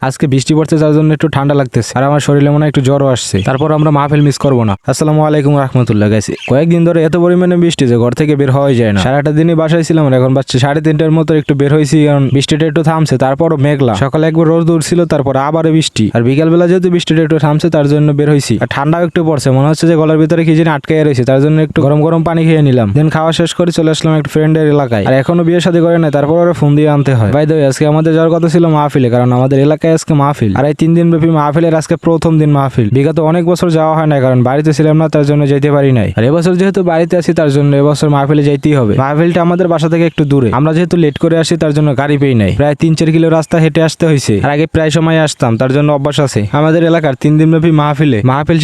আজকে বৃষ্টি পড়ছে যার জন্য একটু ঠান্ডা লাগতেছে আর আমার শরীরে মনে হয় একটু জ্বরও আসছে। তারপর আমরা মাহফিল মিস করবো না। আসসালামু আলাইকুম রাহমাতুল্লাহ। গাইস কয়েকদিন ধরে এত পরিমাণে বৃষ্টি যে ঘর থেকে বের হওয়াই যায় না। সারাটা দিনই বাসায় ছিলাম, এখন বাচ্চা 3:30টার মতো একটু বের হয়েছি, কারণ বৃষ্টিটা একটু থামছে। তারপরও মেঘলা, সকালে একবার রোদ উঠছিল, তারপর আবার বৃষ্টি, আর বিকাল বেলা যেহেতু বৃষ্টিটা একটু থামছে তার জন্য বের হয়েছি। আর ঠান্ডাও একটু পড়ছে, মনে হচ্ছে যে গলার ভিতরে কি যেন আটকে রয়েছে, তার জন্য একটু গরম গরম পানি খেয়ে নিলাম। দেন খাওয়া শেষ করে চলে আসলাম একটা ফ্রেন্ডের এলাকায়। আর এখনো বিয়ে শাদী করে নাই, তারপর ওরা ফোন দিয়ে আনতে হয়। ভাই আজকে আমাদের যাওয়ার কথা ছিল মাহফিলে, কারণ আমাদের এলাকায় আজকে মাহফিল। আর এই 3 দিন ব্যাপী মাহফিলের আজকে প্রথম দিন মাহফিল। বিগত অনেক বছর যাওয়া হয় না, কারণ বাড়িতে ছিলাম না, তার জন্য যেতে পারি নাই। আর এবছর যেহেতু বাড়িতে আছি তার জন্য এবছর মাহফিলে যাইতেই হবে। মাহফিলটা আমাদের বাসা থেকে একটু দূরে, আমরা যেহেতু লেট করে আসি তার জন্য গাড়ি পেই নাই, প্রায় 3-4 কিলো রাস্তা হেঁটে আসতে হয়েছে। আর আগে প্রায় সময় আসতাম, তার জন্য অভ্যাস আছে। আমাদের এলাকার 3 দিন ব্যাপী মাহফিল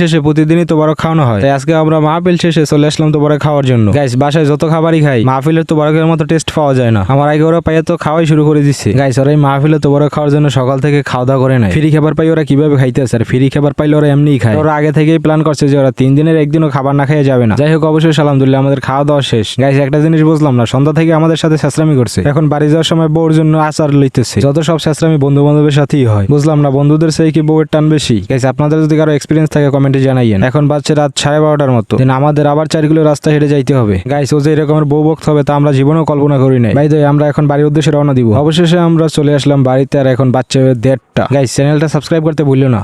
শেষে প্রতিদিনই তোবারক খাওয়ানো হয়, তাই আজকে আমরা মাহফিল শেষে চলে আসলাম তোবারক খাওয়ার জন্য। গাইস বাসায় যত খাবারই খাই, মাহফিলের তোবারকের মতো টেস্ট পাওয়া যায় না। আমার আগে ওরা পাইয়া তো খাওয়াই শুরু করে দিচ্ছে। গাইস ওরা এই মাহফিলে তোবারক খাওয়ার জন্য সকাল থেকে খাওয়া দাওয়া করে নাই। ফ্রি খাবার পাই ওরা কিভাবে খাইতেছে, আর ফ্রি খাবার পাইলে ওরা এমনিই খায়। ওরা আগে থেকেই প্ল্যান করছে যে ওরা 3 দিনের একদিনও খাবার না খেয়ে যাবে না। যাই হোক, অবশ্যই আলহামদুলিল্লাহ আমাদের খাওয়া দাওয়া শেষ। গাইস একটা জিনিস বুঝলাম না, সন্ধ্যা থেকে আমাদের সাথে ছেঁচড়ামি করছে, এখন বাড়ি যাওয়ার সময় বউর জন্য আচার লইতেছে। যত সব ছেঁচড়ামি বন্ধু বান্ধবের সাথেই হয়, বুঝলাম না বন্ধুদের সেই কি বউয়ের টান বেশি। গাইস আপনাদের যদি কারো এক্সপিরিয়েন্স থাকে কমেন্টে জানাইয়েন। এখন বাজছে রাত 12:30টার মতো, আমাদের আবার 4 কিলো রাস্তা হেঁটে যাইতে হবে। গাইস ও যে এরকমের বউ বকতে হবে তা আমরা জীবনেও কল্পনা করি নাই। ভাই আমরা এখন বাড়ির উদ্দেশ্যে রওনা দিব। অবশেষে আমরা চলে আসলাম বাড়িতে, আর এখন বাচ্চা 1:30টা। গাইস চ্যানেলটা সাবস্ক্রাইব করতে ভুলিও না।